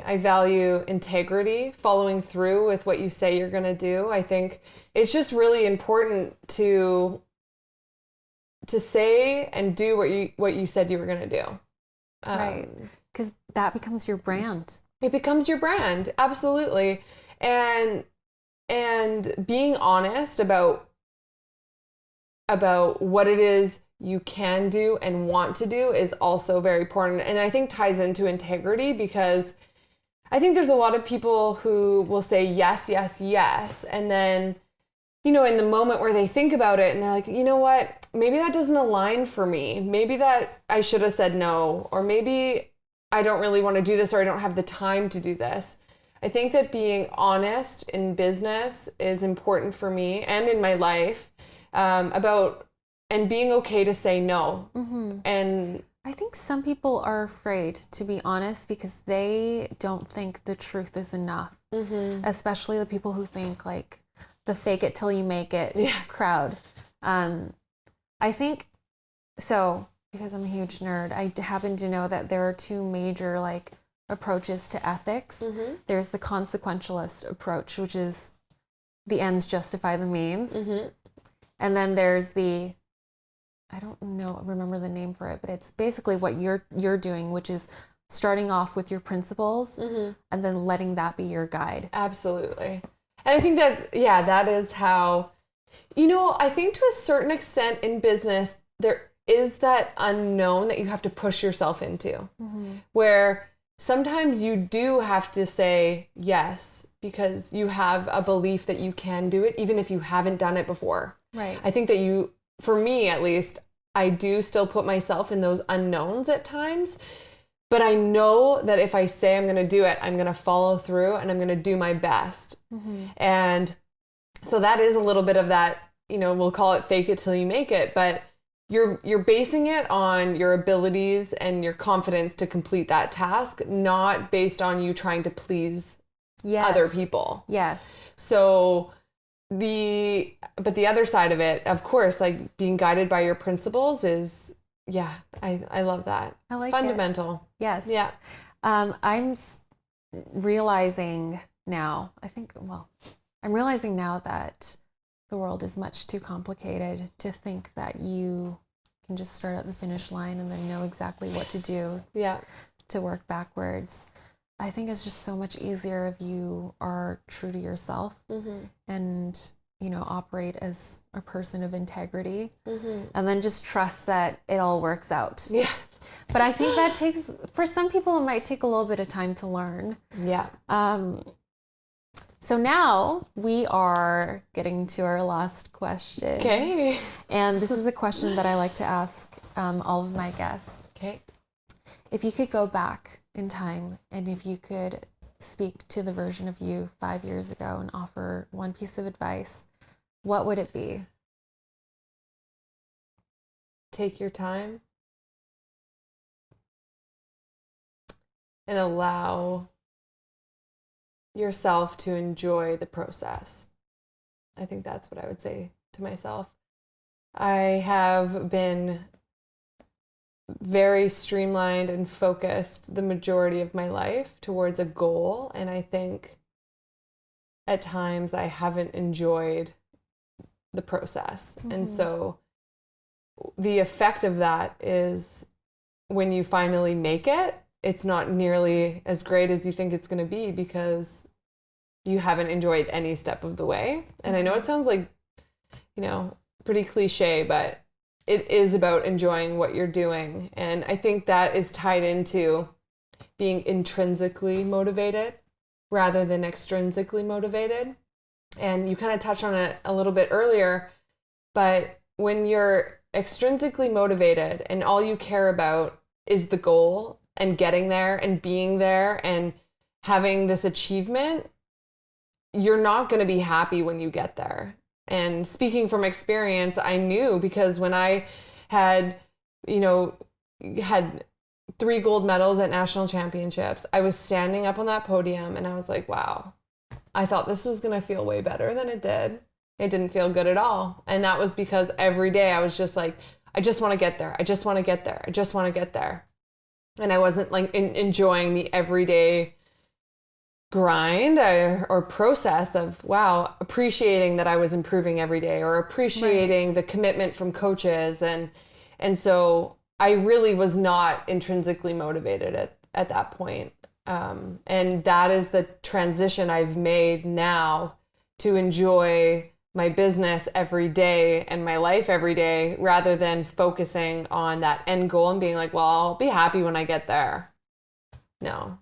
I value integrity, following through with what you say you're going to do. I think it's just really important to say and do what you said you were going to do. Right. Because that becomes your brand. It becomes your brand. Absolutely. And being honest about what it is you can do and want to do is also very important. And I think ties into integrity, because I think there's a lot of people who will say yes, yes, yes. And then, in the moment where they think about it and they're like, you know what, maybe that doesn't align for me. Maybe that I should have said no, or maybe I don't really want to do this, or I don't have the time to do this. I think that being honest in business is important for me and in my life, and being okay to say no. Mm-hmm. And I think some people are afraid to be honest because they don't think the truth is enough. Mm-hmm. Especially the people who think like the fake it till you make it crowd. I think so, because I'm a huge nerd, I happen to know that there are two major like approaches to ethics. Mm-hmm. There's the consequentialist approach, which is the ends justify the means. Mm-hmm. And then there's the, I don't remember the name for it, but it's basically what you're doing, which is starting off with your principles mm-hmm. and then letting that be your guide. Absolutely. And I think that, that is how, I think to a certain extent in business, there is that unknown that you have to push yourself into, mm-hmm. where sometimes you do have to say yes, because you have a belief that you can do it, even if you haven't done it before. Right. I think that for me at least, I do still put myself in those unknowns at times, but I know that if I say I'm going to do it, I'm going to follow through and I'm going to do my best. Mm-hmm. And so that is a little bit of that, we'll call it fake it till you make it, but you're basing it on your abilities and your confidence to complete that task, not based on you trying to please other people. Yes. So the other side of it, of course, like being guided by your principles is, I love that. I like fundamental. It. Yes. Yeah. I'm realizing now, I'm realizing now that the world is much too complicated to think that you can just start at the finish line and then know exactly what to do to work backwards. I think it's just so much easier if you are true to yourself mm-hmm. and, operate as a person of integrity mm-hmm. and then just trust that it all works out. Yeah. But I think that for some people, it might take a little bit of time to learn. Yeah. So now we are getting to our last question. Okay. And this is a question that I like to ask all of my guests. Okay. If you could go back in time and if you could speak to the version of you 5 years ago and offer one piece of advice, what would it be? Take your time and allow yourself to enjoy the process. I think that's what I would say to myself. I have been very streamlined and focused the majority of my life towards a goal, and I think at times I haven't enjoyed the process. Mm-hmm. And so the effect of that is when you finally make it, it's not nearly as great as you think it's going to be because you haven't enjoyed any step of the way. And I know it sounds like, pretty cliche, but it is about enjoying what you're doing. And I think that is tied into being intrinsically motivated rather than extrinsically motivated. And you kind of touched on it a little bit earlier, but when you're extrinsically motivated and all you care about is the goal and getting there and being there and having this achievement, you're not going to be happy when you get there. And speaking from experience, I knew because when I had 3 gold medals at national championships, I was standing up on that podium and I was like, wow, I thought this was going to feel way better than it did. It didn't feel good at all. And that was because every day I was just like, I just want to get there. I just want to get there. I just want to get there. And I wasn't like enjoying the everyday grind or process of, wow, appreciating that I was improving every day, or appreciating the commitment from coaches. And so I really was not intrinsically motivated at that point. And that is the transition I've made now to enjoy my business every day and my life every day, rather than focusing on that end goal and being like, well, I'll be happy when I get there. No,